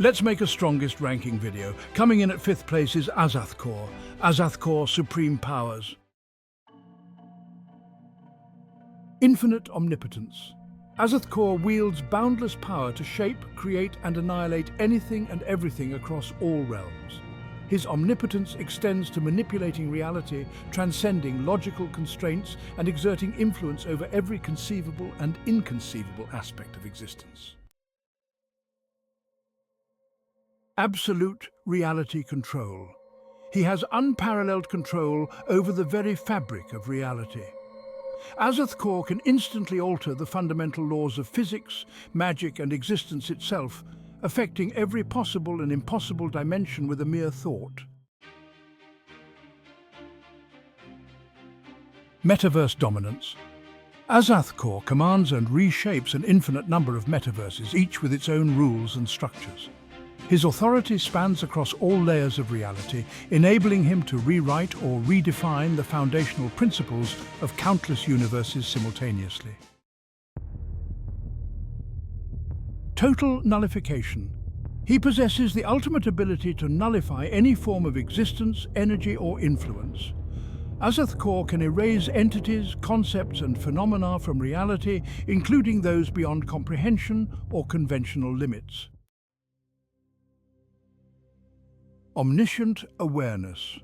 Let's make a strongest ranking video. Coming in at 5th place is Azath Kor. Azath Kor Supreme Powers. Infinite Omnipotence. Azath Kor wields boundless power to shape, create and annihilate anything and everything across all realms. His omnipotence extends to manipulating reality, transcending logical constraints and exerting influence over every conceivable and inconceivable aspect of existence. Absolute reality control. He has unparalleled control over the very fabric of reality. Azath Kor can instantly alter the fundamental laws of physics, magic and existence itself, affecting every possible and impossible dimension with a mere thought. Metaverse dominance. Azath Kor commands and reshapes an infinite number of metaverses, each with its own rules and structures. His authority spans across all layers of reality, enabling him to rewrite or redefine the foundational principles of countless universes simultaneously. Total nullification. He possesses the ultimate ability to nullify any form of existence, energy or influence. Azath Kor can erase entities, concepts and phenomena from reality, including those beyond comprehension or conventional limits. Omniscient awareness.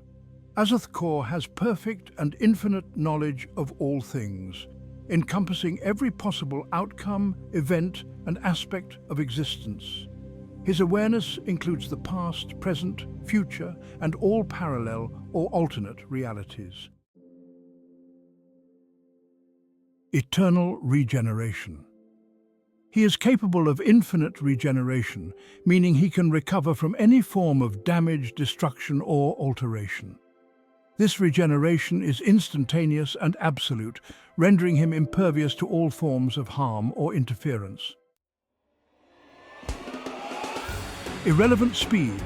Azath Kor has perfect and infinite knowledge of all things, encompassing every possible outcome, event, and aspect of existence. His awareness includes the past, present, future, and all parallel or alternate realities. Eternal regeneration. He is capable of infinite regeneration, meaning he can recover from any form of damage, destruction, or alteration. This regeneration is instantaneous and absolute, rendering him impervious to all forms of harm or interference. Irrelevant speed.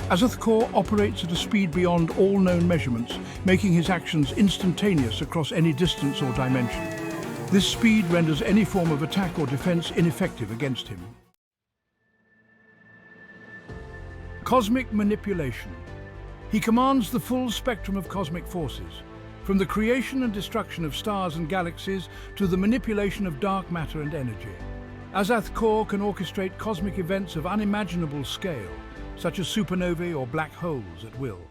Azath Kor operates at a speed beyond all known measurements, making his actions instantaneous across any distance or dimension. This speed renders any form of attack or defense ineffective against him. Cosmic manipulation. He commands the full spectrum of cosmic forces, from the creation and destruction of stars and galaxies to the manipulation of dark matter and energy. Azath Kor can orchestrate cosmic events of unimaginable scale, such as supernovae or black holes at will.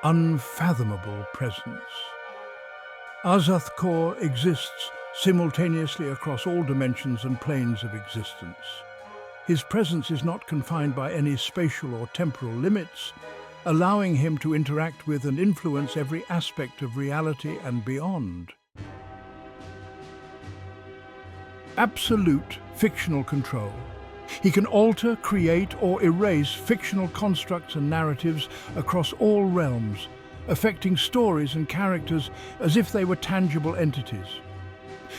Unfathomable presence. Azath Kor exists simultaneously across all dimensions and planes of existence. His presence is not confined by any spatial or temporal limits, allowing him to interact with and influence every aspect of reality and beyond. Absolute fictional control. He can alter, create, or erase fictional constructs and narratives across all realms, affecting stories and characters as if they were tangible entities.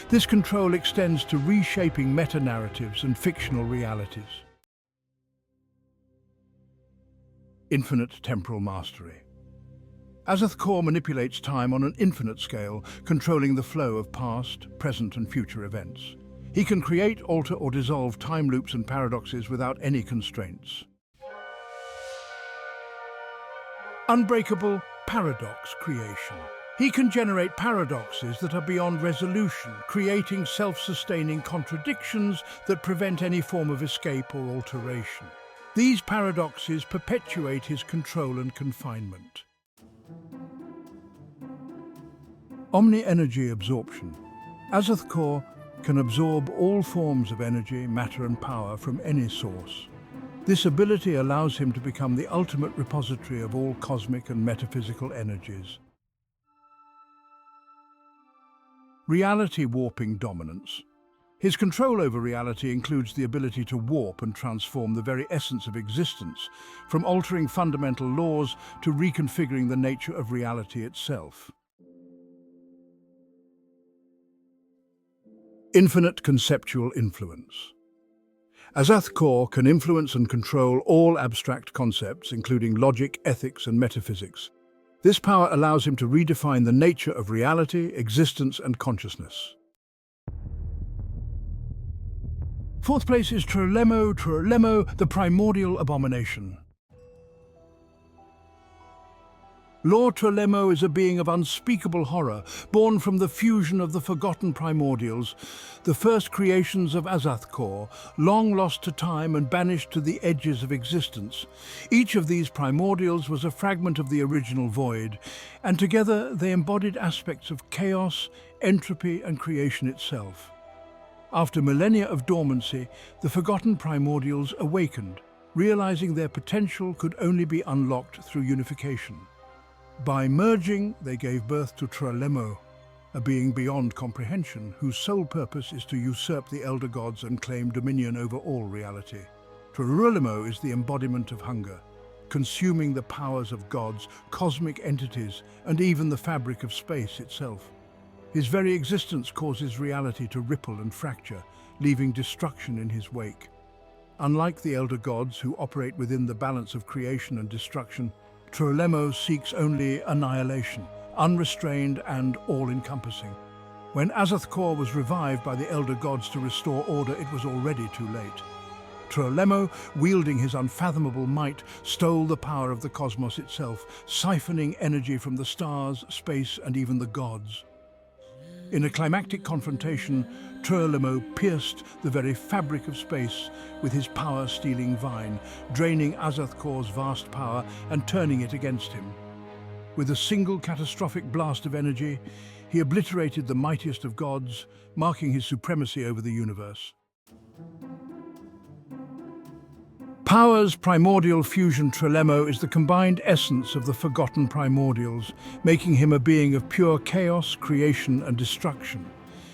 This control extends to reshaping meta-narratives and fictional realities. Infinite temporal mastery. Azath Kor manipulates time on an infinite scale, controlling the flow of past, present and future events. He can create, alter or dissolve time loops and paradoxes without any constraints. Unbreakable paradox creation. He can generate paradoxes that are beyond resolution, creating self-sustaining contradictions that prevent any form of escape or alteration. These paradoxes perpetuate his control and confinement. Omni-energy absorption. Azath Kor can absorb all forms of energy, matter and power from any source. This ability allows him to become the ultimate repository of all cosmic and metaphysical energies. Reality warping dominance. His control over reality includes the ability to warp and transform the very essence of existence, from altering fundamental laws to reconfiguring the nature of reality itself. Infinite conceptual influence. Azath Kor can influence and control all abstract concepts, including logic, ethics, and metaphysics. This power allows him to redefine the nature of reality, existence, and consciousness. Fourth place is Trulemo, the primordial abomination. Lord Trulemo is a being of unspeakable horror, born from the fusion of the forgotten primordials, the first creations of Azath-Kor, long lost to time and banished to the edges of existence. Each of these primordials was a fragment of the original void, and together they embodied aspects of chaos, entropy, and creation itself. After millennia of dormancy, the forgotten primordials awakened, realizing their potential could only be unlocked through unification. By merging, they gave birth to Trulemo, a being beyond comprehension, whose sole purpose is to usurp the elder gods and claim dominion over all reality. Trulemo is the embodiment of hunger, consuming the powers of gods, cosmic entities, and even the fabric of space itself. His very existence causes reality to ripple and fracture, leaving destruction in his wake. Unlike the elder gods, who operate within the balance of creation and destruction, Trulemo seeks only annihilation, unrestrained and all-encompassing. When Azath-Kor was revived by the elder gods to restore order, it was already too late. Trulemo, wielding his unfathomable might, stole the power of the cosmos itself, siphoning energy from the stars, space, and even the gods. In a climactic confrontation, Trulemo pierced the very fabric of space with his power-stealing vine, draining Azath-Kor's vast power and turning it against him. With a single catastrophic blast of energy, he obliterated the mightiest of gods, marking his supremacy over the universe. Power's primordial fusion Trulemo is the combined essence of the forgotten primordials, making him a being of pure chaos, creation, and destruction.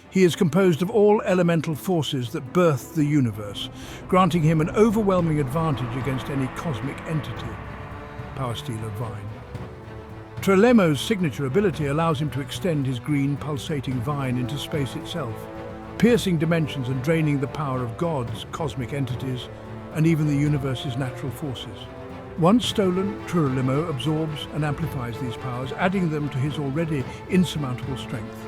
He is composed of all elemental forces that birthed the universe, granting him an overwhelming advantage against any cosmic entity. Power Stealer Vine. Trulemo's signature ability allows him to extend his green, pulsating vine into space itself, piercing dimensions and draining the power of gods, cosmic entities, and even the universe's natural forces. Once stolen, Trulemo absorbs and amplifies these powers, adding them to his already insurmountable strength.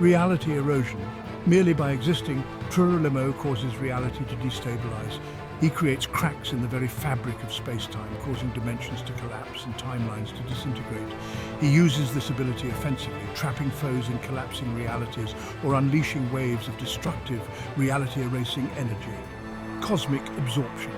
Reality erosion. Merely by existing, Trulemo causes reality to destabilize. He creates cracks in the very fabric of space-time, causing dimensions to collapse and timelines to disintegrate. He uses this ability offensively, trapping foes in collapsing realities or unleashing waves of destructive, reality-erasing energy. Cosmic absorption.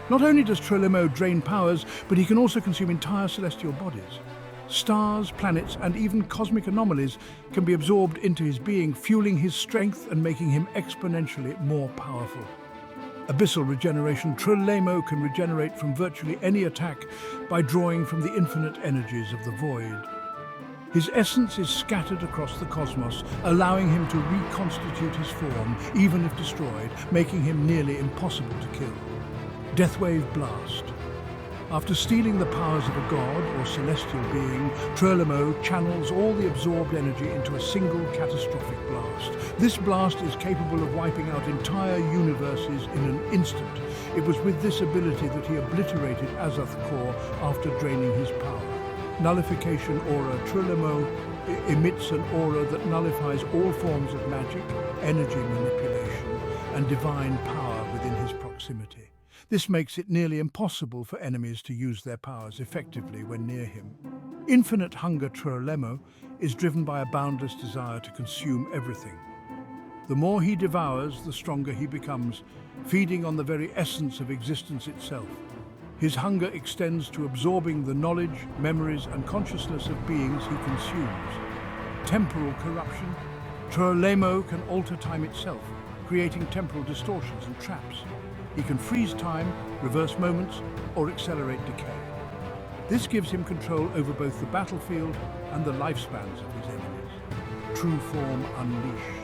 Not only does Trulemo drain powers, but he can also consume entire celestial bodies. Stars, planets, and even cosmic anomalies can be absorbed into his being, fueling his strength and making him exponentially more powerful. Abyssal regeneration. Trulemo can regenerate from virtually any attack by drawing from the infinite energies of the void. His essence is scattered across the cosmos, allowing him to reconstitute his form, even if destroyed, making him nearly impossible to kill. Deathwave Blast. After stealing the powers of a god or celestial being, Trulemo channels all the absorbed energy into a single catastrophic blast. This blast is capable of wiping out entire universes in an instant. It was with this ability that he obliterated Azath-Kor after draining his power. Nullification Aura. Trulemo emits an aura that nullifies all forms of magic, energy manipulation, and divine power within his proximity. This makes it nearly impossible for enemies to use their powers effectively when near him. Infinite hunger. Trulemo is driven by a boundless desire to consume everything. The more he devours, the stronger he becomes, feeding on the very essence of existence itself. His hunger extends to absorbing the knowledge, memories, and consciousness of beings he consumes. Temporal corruption. Trulemo can alter time itself, creating temporal distortions and traps. He can freeze time, reverse moments, or accelerate decay. This gives him control over both the battlefield and the lifespans of his enemies. True Form Unleashed.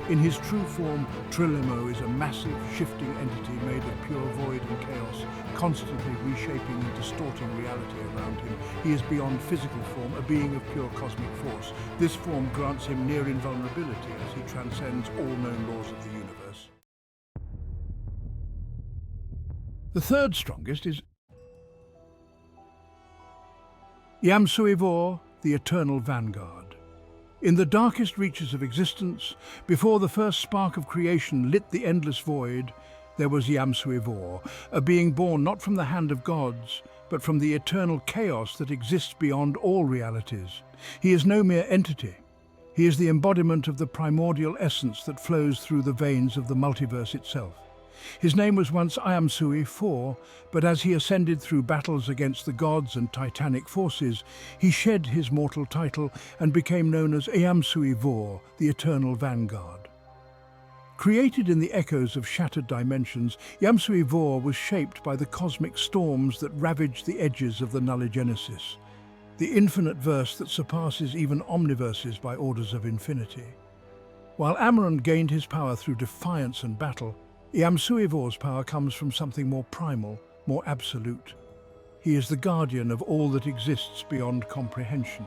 In his true form, Trulemo is a massive, shifting entity made of pure void and chaos, constantly reshaping and distorting reality around him. He is beyond physical form, a being of pure cosmic force. This form grants him near invulnerability as he transcends all known laws of the universe. The third strongest is Yam-Sui Vor, the Eternal Vanguard. In the darkest reaches of existence, before the first spark of creation lit the endless void, there was Yam-Sui-Vor, a being born not from the hand of gods, but from the eternal chaos that exists beyond all realities. He is no mere entity. He is the embodiment of the primordial essence that flows through the veins of the multiverse itself. His name was once Iam-Sui-For, but as he ascended through battles against the gods and titanic forces, he shed his mortal title and became known as Iam-Sui-Vor, the Eternal Vanguard. Created in the echoes of shattered dimensions, Yam-Sui-Vor was shaped by the cosmic storms that ravaged the edges of the Null-Genesis, the infinite verse that surpasses even omniverses by orders of infinity. While Amaran gained his power through defiance and battle, Yam-Sui-Vor's power comes from something more primal, more absolute. He is the guardian of all that exists beyond comprehension.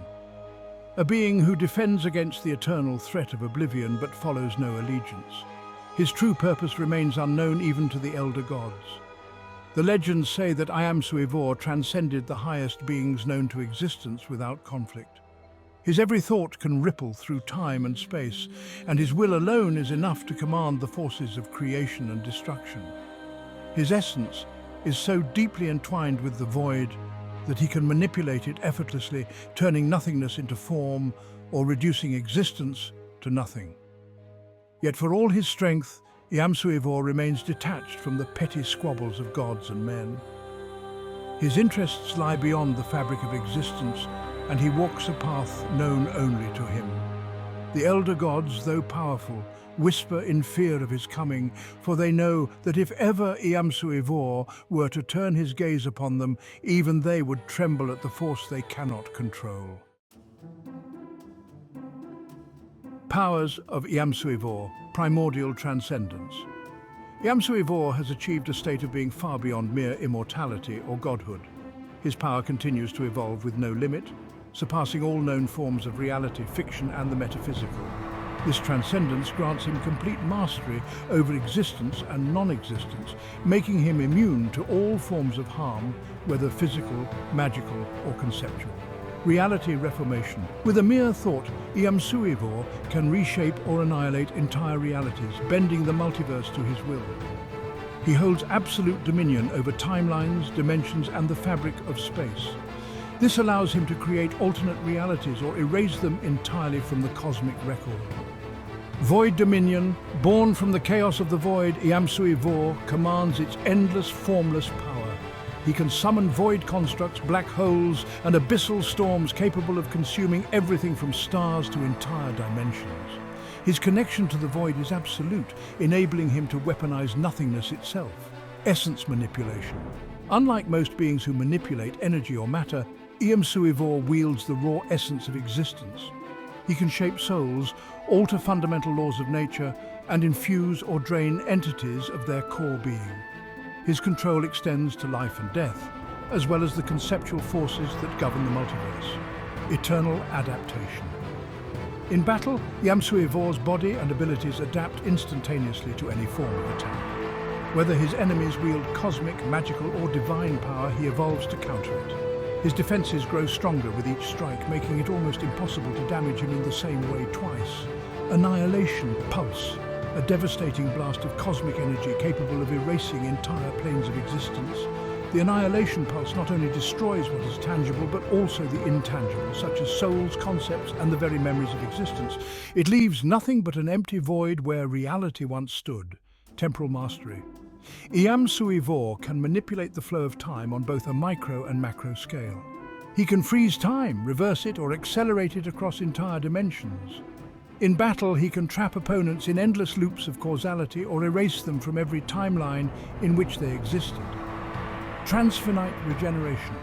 A being who defends against the eternal threat of oblivion but follows no allegiance. His true purpose remains unknown even to the elder gods. The legends say that Iam-Sui-Vor transcended the highest beings known to existence without conflict. His every thought can ripple through time and space, and his will alone is enough to command the forces of creation and destruction. His essence is so deeply entwined with the void that he can manipulate it effortlessly, turning nothingness into form or reducing existence to nothing. Yet for all his strength, Yam-Sui-Vor remains detached from the petty squabbles of gods and men. His interests lie beyond the fabric of existence, and he walks a path known only to him. The elder gods, though powerful, whisper in fear of his coming, for they know that if ever Yam-Sui-Vor were to turn his gaze upon them, even they would tremble at the force they cannot control. Powers of Yam-Sui-Vor, primordial transcendence. Yam-Sui-Vor has achieved a state of being far beyond mere immortality or godhood. His power continues to evolve with no limit, surpassing all known forms of reality, fiction, and the metaphysical. This transcendence grants him complete mastery over existence and non-existence, making him immune to all forms of harm, whether physical, magical, or conceptual. Reality reformation. With a mere thought, Yam-Sui-Vor can reshape or annihilate entire realities, bending the multiverse to his will. He holds absolute dominion over timelines, dimensions, and the fabric of space. This allows him to create alternate realities or erase them entirely from the cosmic record. Void dominion, born from the chaos of the void, Yam-Sui-Vor commands its endless, formless power. He can summon void constructs, black holes, and abyssal storms capable of consuming everything from stars to entire dimensions. His connection to the void is absolute, enabling him to weaponize nothingness itself. Essence manipulation. Unlike most beings who manipulate energy or matter, Yam-Sui-Vor wields the raw essence of existence. He can shape souls, alter fundamental laws of nature, and infuse or drain entities of their core being. His control extends to life and death, as well as the conceptual forces that govern the multiverse. Eternal adaptation. In battle, Yam-Sui-Vor's body and abilities adapt instantaneously to any form of attack. Whether his enemies wield cosmic, magical, or divine power, he evolves to counter it. His defenses grow stronger with each strike, making it almost impossible to damage him in the same way twice. Annihilation Pulse. A devastating blast of cosmic energy capable of erasing entire planes of existence. The Annihilation Pulse not only destroys what is tangible, but also the intangible, such as souls, concepts, and the very memories of existence. It leaves nothing but an empty void where reality once stood. Temporal mastery. Yam-Sui-Vor can manipulate the flow of time on both a micro and macro scale. He can freeze time, reverse it, or accelerate it across entire dimensions. In battle, he can trap opponents in endless loops of causality or erase them from every timeline in which they existed. Transfinite regeneration.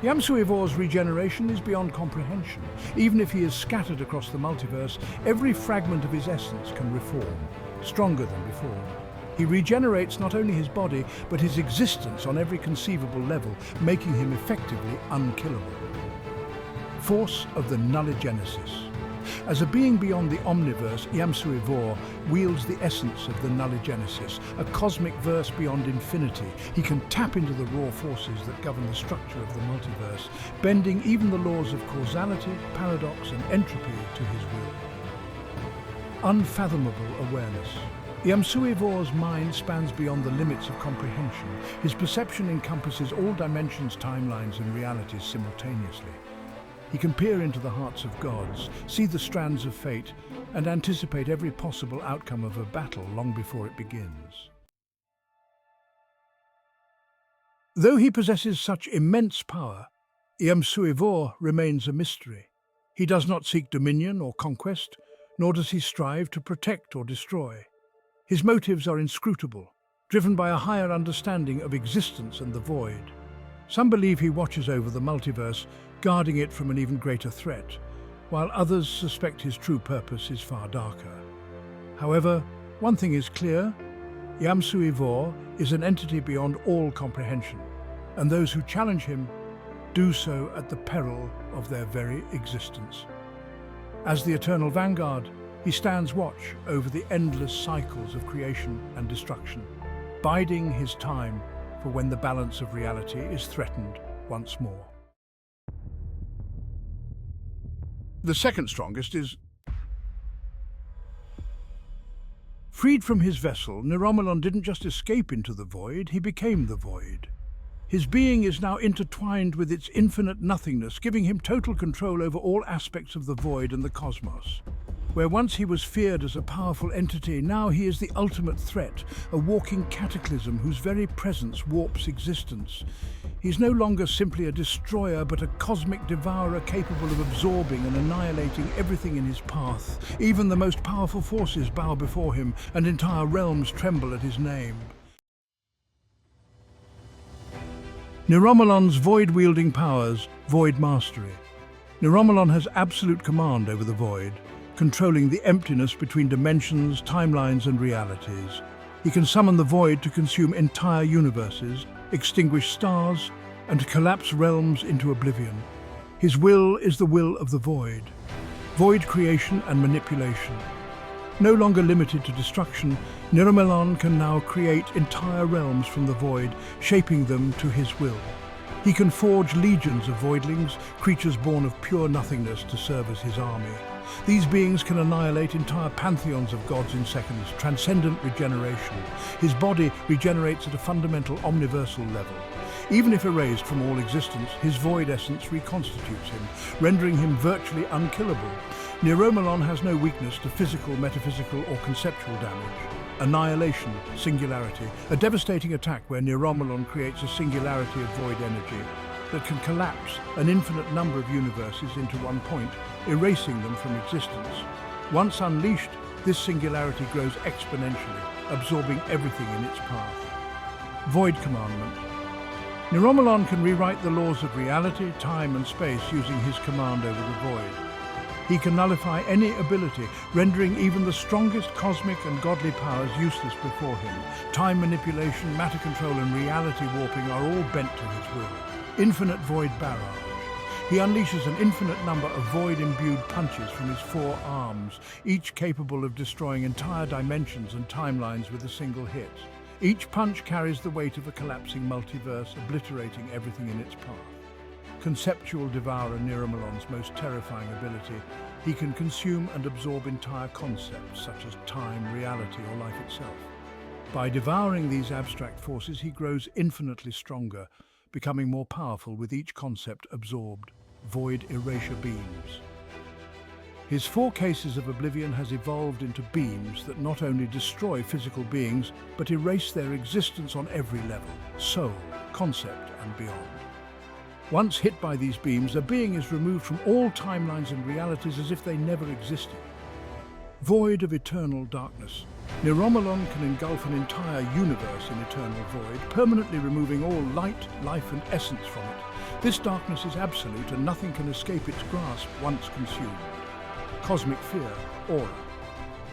Yam-Sui-Vor's regeneration is beyond comprehension. Even if he is scattered across the multiverse, every fragment of his essence can reform, stronger than before. He regenerates not only his body, but his existence on every conceivable level, making him effectively unkillable. Force of the Null-Genesis. As a being beyond the omniverse, Yamsui Vor wields the essence of the nulligenesis, a cosmic verse beyond infinity. He can tap into the raw forces that govern the structure of the multiverse, bending even the laws of causality, paradox, and entropy to his will. Unfathomable awareness. Yamsui Vor's mind spans beyond the limits of comprehension. His perception encompasses all dimensions, timelines, and realities simultaneously. He can peer into the hearts of gods, see the strands of fate, and anticipate every possible outcome of a battle long before it begins. Though he possesses such immense power, Yamsui Vor remains a mystery. He does not seek dominion or conquest, nor does he strive to protect or destroy. His motives are inscrutable, driven by a higher understanding of existence and the void. Some believe he watches over the multiverse, guarding it from an even greater threat, while others suspect his true purpose is far darker. However, one thing is clear: Yamsui Vor is an entity beyond all comprehension, and those who challenge him do so at the peril of their very existence. As the eternal vanguard, he stands watch over the endless cycles of creation and destruction, biding his time for when the balance of reality is threatened once more. The second strongest is... Freed from his vessel, Neuromelon didn't just escape into the void, he became the void. His being is now intertwined with its infinite nothingness, giving him total control over all aspects of the void and the cosmos. Where once he was feared as a powerful entity, now he is the ultimate threat, a walking cataclysm whose very presence warps existence. He's no longer simply a destroyer, but a cosmic devourer capable of absorbing and annihilating everything in his path. Even the most powerful forces bow before him, and entire realms tremble at his name. Neuromelon's void-wielding powers, Void Mastery. Neuromelon has absolute command over the void, controlling the emptiness between dimensions, timelines, and realities. He can summon the void to consume entire universes, extinguish stars, and collapse realms into oblivion. His will is the will of the void. Void creation and manipulation. No longer limited to destruction, Neuromelon can now create entire realms from the void, shaping them to his will. He can forge legions of voidlings, creatures born of pure nothingness, to serve as his army. These beings can annihilate entire pantheons of gods in seconds, transcendent regeneration. His body regenerates at a fundamental omniversal level. Even if erased from all existence, his void essence reconstitutes him, rendering him virtually unkillable. Neuromelon has no weakness to physical, metaphysical, or conceptual damage. Annihilation, singularity, a devastating attack where Neuromelon creates a singularity of void energy that can collapse an infinite number of universes into one point, erasing them from existence. Once unleashed, this singularity grows exponentially, absorbing everything in its path. Void Commandment. Neuromelon can rewrite the laws of reality, time, and space using his command over the void. He can nullify any ability, rendering even the strongest cosmic and godly powers useless before him. Time manipulation, matter control, and reality warping are all bent to his will. Infinite Void Barrage. He unleashes an infinite number of void-imbued punches from his four arms, each capable of destroying entire dimensions and timelines with a single hit. Each punch carries the weight of a collapsing multiverse, obliterating everything in its path. Conceptual Devourer, Neuromelon's most terrifying ability. He can consume and absorb entire concepts, such as time, reality, or life itself. By devouring these abstract forces, he grows infinitely stronger, becoming more powerful with each concept absorbed. Void Erasure Beams. His 4 cases of oblivion has evolved into beams that not only destroy physical beings, but erase their existence on every level, soul, concept, and beyond. Once hit by these beams, a being is removed from all timelines and realities as if they never existed. Void of Eternal Darkness. Neuromelon can engulf an entire universe in eternal void, permanently removing all light, life, and essence from it. This darkness is absolute, and nothing can escape its grasp once consumed. Cosmic Fear, Aura.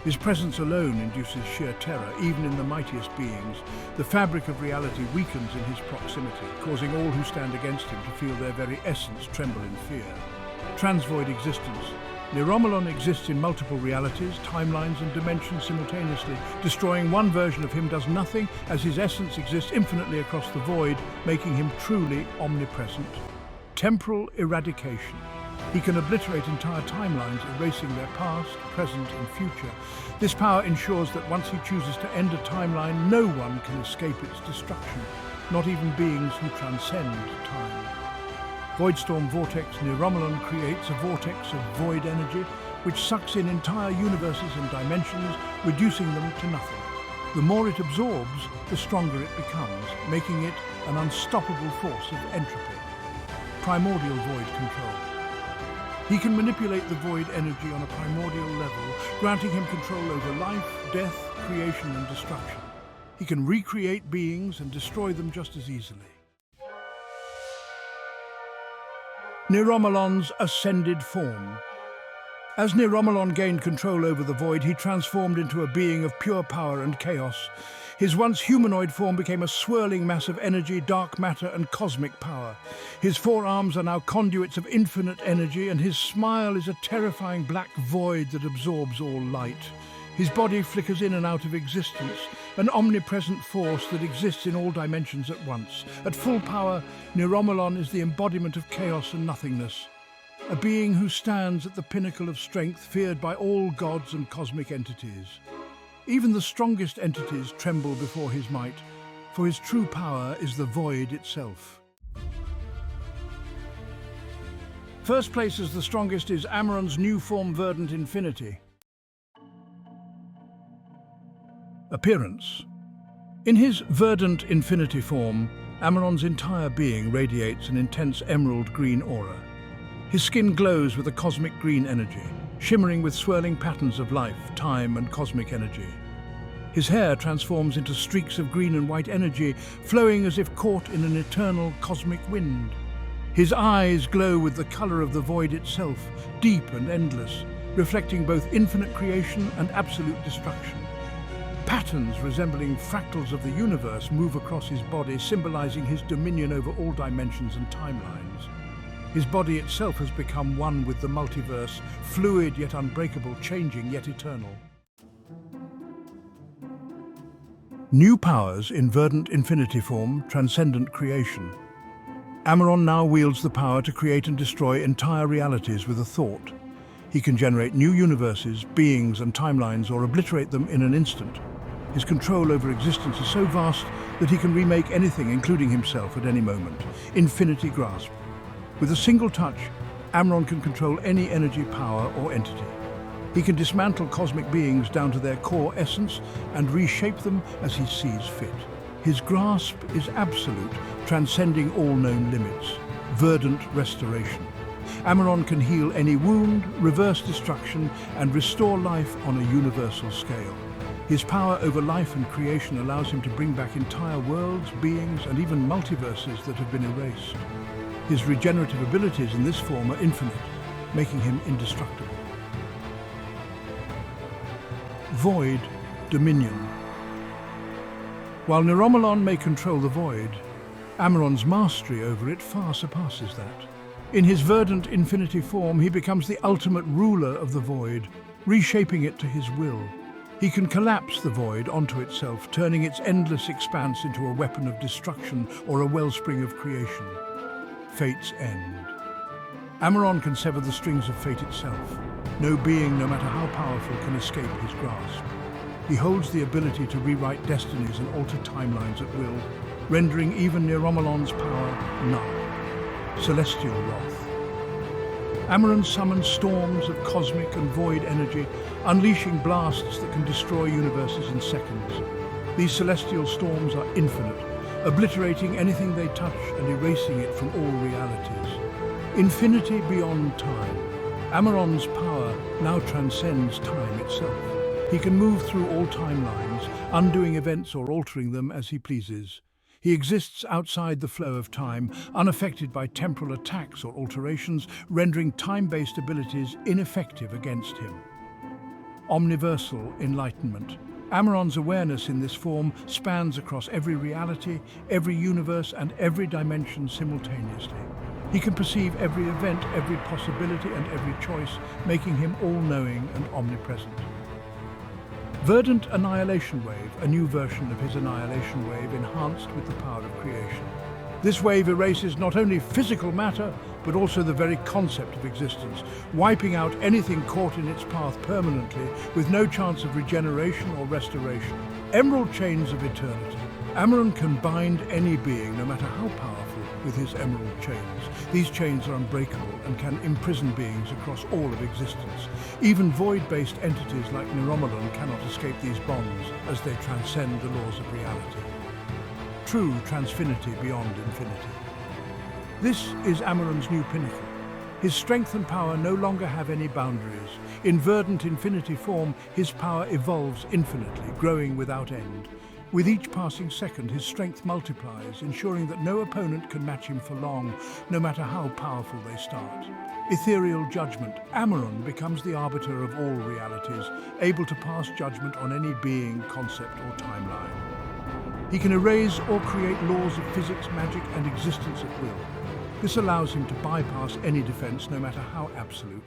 His presence alone induces sheer terror, even in the mightiest beings. The fabric of reality weakens in his proximity, causing all who stand against him to feel their very essence tremble in fear. Transvoid Existence. Neuromelon exists in multiple realities, timelines and dimensions simultaneously. Destroying one version of him does nothing, as his essence exists infinitely across the void, making him truly omnipresent. Temporal eradication. He can obliterate entire timelines, erasing their past, present and future. This power ensures that once he chooses to end a timeline, no one can escape its destruction, not even beings who transcend time. Voidstorm Vortex. Neuromelon creates a vortex of void energy which sucks in entire universes and dimensions, reducing them to nothing. The more it absorbs, the stronger it becomes, making it an unstoppable force of entropy. Primordial Void Control. He can manipulate the void energy on a primordial level, granting him control over life, death, creation and destruction. He can recreate beings and destroy them just as easily. Neuromelon's ascended form. As Neuromelon gained control over the void, he transformed into a being of pure power and chaos. His once humanoid form became a swirling mass of energy, dark matter and cosmic power. His forearms are now conduits of infinite energy, and his smile is a terrifying black void that absorbs all light. His body flickers in and out of existence, an omnipresent force that exists in all dimensions at once. At full power, Neuromelon is the embodiment of chaos and nothingness. A being who stands at the pinnacle of strength, feared by all gods and cosmic entities. Even the strongest entities tremble before his might, for his true power is the void itself. First place as the strongest is Amaron's new form Verdant Infinity. Appearance. In his Verdant Infinity form, Amaron's entire being radiates an intense emerald green aura. His skin glows with a cosmic green energy, shimmering with swirling patterns of life, time and cosmic energy. His hair transforms into streaks of green and white energy, flowing as if caught in an eternal cosmic wind. His eyes glow with the color of the void itself, deep and endless, reflecting both infinite creation and absolute destruction. Patterns resembling fractals of the universe move across his body, symbolizing his dominion over all dimensions and timelines. His body itself has become one with the multiverse, fluid yet unbreakable, changing yet eternal. New powers in Verdant Infinity form, Transcendent Creation. Amaron now wields the power to create and destroy entire realities with a thought. He can generate new universes, beings and timelines, or obliterate them in an instant. His control over existence is so vast that he can remake anything, including himself, at any moment. Infinity Grasp. With a single touch, Amaron can control any energy, power or entity. He can dismantle cosmic beings down to their core essence and reshape them as he sees fit. His grasp is absolute, transcending all known limits. Verdant Restoration. Amaron can heal any wound, reverse destruction and restore life on a universal scale. His power over life and creation allows him to bring back entire worlds, beings, and even multiverses that have been erased. His regenerative abilities in this form are infinite, making him indestructible. Void Dominion. While Neuromelon may control the void, Amaron's mastery over it far surpasses that. In his Verdant Infinity form, he becomes the ultimate ruler of the void, reshaping it to his will. He can collapse the void onto itself, turning its endless expanse into a weapon of destruction or a wellspring of creation. Fate's End. Amaron can sever the strings of fate itself. No being, no matter how powerful, can escape his grasp. He holds the ability to rewrite destinies and alter timelines at will, rendering even Neuromelon's power null. Celestial Wrath. Amaron summons storms of cosmic and void energy, unleashing blasts that can destroy universes in seconds. These celestial storms are infinite, obliterating anything they touch and erasing it from all realities. Infinity beyond time. Amaron's power now transcends time itself. He can move through all timelines, undoing events or altering them as he pleases. He exists outside the flow of time, unaffected by temporal attacks or alterations, rendering time-based abilities ineffective against him. Omniversal Enlightenment. Amaron's awareness in this form spans across every reality, every universe, and every dimension simultaneously. He can perceive every event, every possibility, and every choice, making him all-knowing and omnipresent. Verdant Annihilation Wave, a new version of his Annihilation Wave enhanced with the power of creation. This wave erases not only physical matter, but also the very concept of existence, wiping out anything caught in its path permanently with no chance of regeneration or restoration. Emerald Chains of Eternity. Amaran can bind any being, no matter how powerful, with his emerald chains. These chains are unbreakable and can imprison beings across all of existence. Even void-based entities like Neuromelon cannot escape these bonds as they transcend the laws of reality. True transfinity beyond infinity. This is Amaran's new pinnacle. His strength and power no longer have any boundaries. In verdant infinity form, his power evolves infinitely, growing without end. With each passing second, his strength multiplies, ensuring that no opponent can match him for long, no matter how powerful they start. Ethereal Judgment. Amaran becomes the arbiter of all realities, able to pass judgment on any being, concept, or timeline. He can erase or create laws of physics, magic, and existence at will. This allows him to bypass any defense, no matter how absolute.